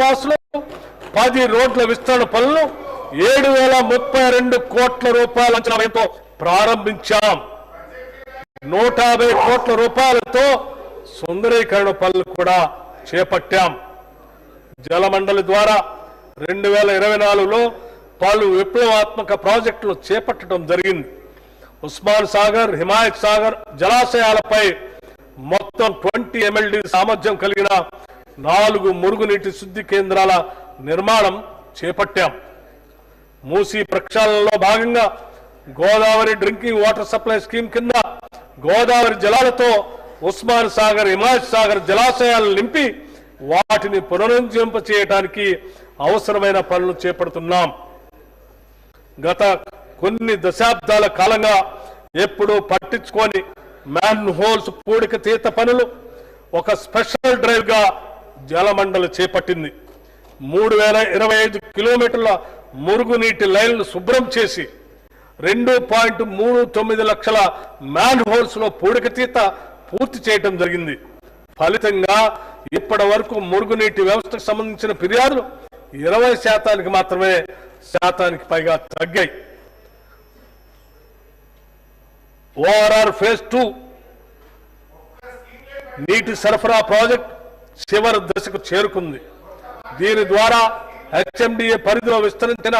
పాస్లు 10 రోడ్ల విస్తరణ పనులు 7,032 కోట్ల రూపాయల అంచనా వ్యయంతో ప్రారంభించాం. 150 కోట్ల రూపాయలతో సుందరీకరణ పనులు కూడా చేపట్టాం. జలమండలి ద్వారా 2024లో పలు విప్లవాత్మక ప్రాజెక్టులు చేపట్టడం జరిగింది. ఉస్మాన్ సాగర్, హిమాయత్ సాగర్ జలాశయాలపై మొత్తం 20 MLD సామర్థ్యం కలిగిన 4 మురుగునీటి శుద్ధి కేంద్రాల నిర్మాణం చేపట్టాం. మూసీ ప్రక్షాళనలో భాగంగా Godavari drinking water supply scheme కింద గోదావరి జలాలతో ఉస్మాన్ సాగర్, హిమాయత్ సాగర్ జలాశయాలను నింపి వాటిని పునరుజ్జీవింప చేయడానికి అవసరమైన పనులు చేపడుతున్నాం. గత కొన్ని దశాబ్దాల కాలంగా ఎప్పుడూ పట్టించుకొని మ్యాన్ హోల్స్ పూడిక తీత పనులు ఒక స్పెషల్ డ్రైవ్ గా జలమండలి చేపట్టింది. 3025 కిలోమీటర్ల మురుగునీటి లైన్లు శుభ్రం చేసి 2.39 లక్షల మ్యాన్ హోల్స్ లో పూడిక తీత పూర్తి చేయడం జరిగింది. ఫలితంగా ఇప్పటి వరకు మురుగునీటి వ్యవస్థకు సంబంధించిన ఫిర్యాదులు 20% మాత్రమే పైగా తగ్గాయి. ఓఆర్ఆర్ ఫేజ్ 2 నీటి సరఫరా ప్రాజెక్ట్ చివరి దశకు చేరుకుంది. దీని ద్వారా హెచ్ఎండిఏ పరిధిలో విస్తరించిన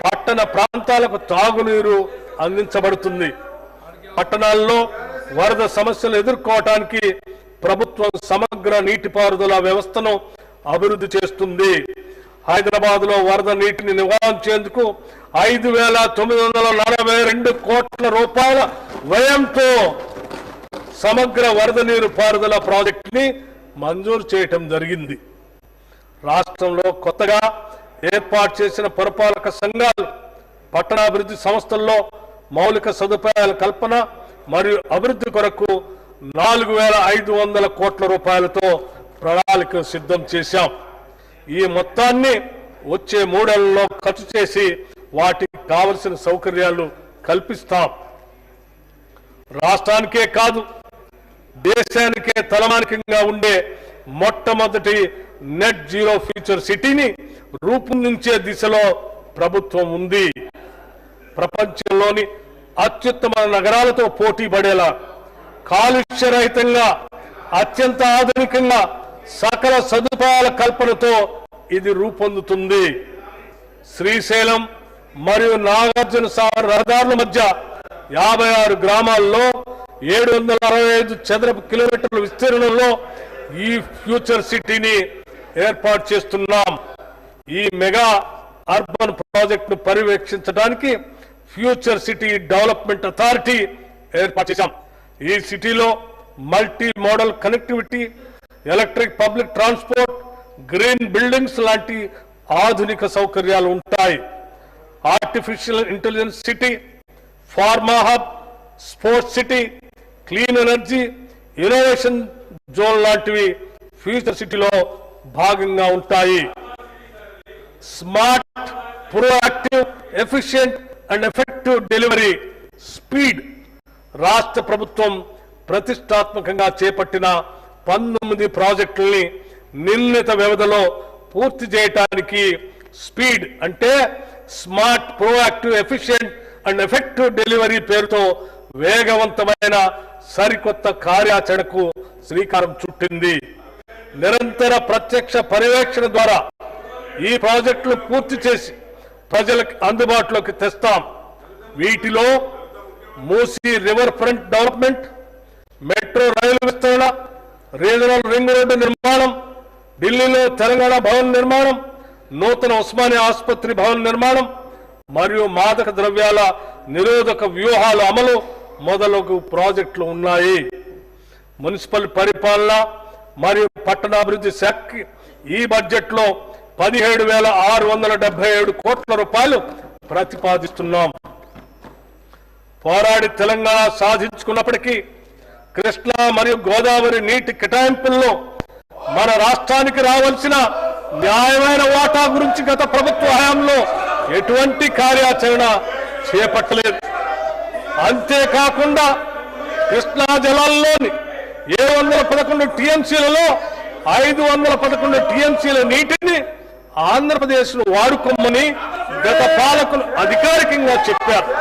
పట్టణ ప్రాంతాలకు తాగునీరు అందించబడుతుంది. పట్టణాల్లో వరద సమస్యలు ఎదుర్కోవటానికి ప్రభుత్వం సమగ్ర నీటిపారుదల వ్యవస్థను అభివృద్ధి చేస్తుంది. హైదరాబాద్ లో వరద నీటిని నివారించేందుకు 5,942 కోట్ల రూపాయల వ్యయంతో సమగ్ర వరద నీరు పారుదల ప్రాజెక్టుని మంజూరు చేయటం జరిగింది. రాష్ట్రంలో కొత్తగా ఏర్పాటు చేసిన పురపాలక సంఘాలు పట్టణాభివృద్ధి సంస్థల్లో మౌలిక సదుపాయాల కల్పన మరియు అభివృద్ధి కొరకు 4,500 కోట్ల రూపాయలతో ప్రణాళిక సిద్ధం చేశాం. ఈ మొత్తాన్ని వచ్చే 3 ఏళ్లలో ఖర్చు చేసి వాటికి కావలసిన సౌకర్యాలు కల్పిస్తాం. రాష్ట్రానికే కాదు దేశానికే తలమానికంగా ఉండే మొట్టమొదటి నెట్ జీరో ఫ్యూచర్ సిటీని రూపొందించే దిశలో ప్రభుత్వం ఉంది. ప్రపంచంలోని అత్యుత్తమ నగరాలతో పోటీ పడేలా కాలుష్య రహితంగా అత్యంత ఆధునికంగా సకల సదుపాయాల కల్పనతో ఇది రూపొందుతుంది. శ్రీశైలం మరియు నాగార్జున సాగర్ రహదారుల మధ్య 56 గ్రామాల్లో 765 చదరపు కిలోమీటర్ల విస్తీర్ణంలో ఈ ఫ్యూచర్ సిటీని ఏర్పాటు చేస్తున్నాం. ఈ మెగా అర్బన్ ప్రాజెక్టును పర్యవేక్షించడానికి ఫ్యూచర్ సిటీ డెవలప్మెంట్ అథారిటీ ఏర్పాటు చేశాం. ఈ సిటీలో multi modal connectivity, electric public transport, green buildings లాంటి ఆధునిక సౌకర్యాలు ఉంటాయి. Artificial intelligence city, pharma hub, sports city, clean energy, innovation zone లాంటివి ఫ్యూచర్ సిటీలో భాగంగా ఉంటాయి. Smart, proactive, efficient and effective delivery speed రాష్ట్ర ప్రభుత్వం ప్రతిష్టాత్మకంగా చేపట్టిన 19 ప్రాజెక్టుల్ని నిర్ణీత వ్యవధిలో పూర్తి చేయడానికి స్పీడ్ అంటే smart, proactive, efficient and effective delivery పేరుతో వేగవంతమైన సరికొత్త కార్యాచరణకు శ్రీకారం చుట్టింది. నిరంతర ప్రత్యక్ష పర్యవేక్షణ ద్వారా ఈ ప్రాజెక్టులు పూర్తి చేసి ప్రజలకు అందుబాటులోకి తెస్తాం. వీటిలో Musi river front development, metro rail విస్తరణ, రీజనల్ రింగ్ రోడ్డు నిర్మాణం, ఢిల్లీలో తెలంగాణ భవన్ నిర్మాణం, నూతన ఉస్మానియా ఆసుపత్రి భవన్ నిర్మాణం మరియు మాదక ద్రవ్యాల నిరోధక వ్యూహాల అమలు మొదలగు ప్రాజెక్టులు ఉన్నాయి. మున్సిపల్ పరిపాలన మరియు పట్టణాభివృద్ధి శాఖకి ఈ బడ్జెట్ లో 17,677 కోట్ల రూపాయలు ప్రతిపాదిస్తున్నాం. పోరాడి తెలంగాణ సాధించుకున్నప్పటికీ కృష్ణా మరియు గోదావరి నీటి కేటాయింపుల్లో మన రాష్ట్రానికి రావాల్సిన న్యాయమైన వాటా గురించి గత ప్రభుత్వ హయాంలో ఎటువంటి కార్యాచరణ చేపట్టలేదు. అంతేకాకుండా కృష్ణా జలాల్లోని 711 టీఎంసీలలో 511 టీఎంసీల నీటిని ఆంధ్రప్రదేశ్ వాడుకోమని గత పాలకులు అధికారికంగా చెప్పారు.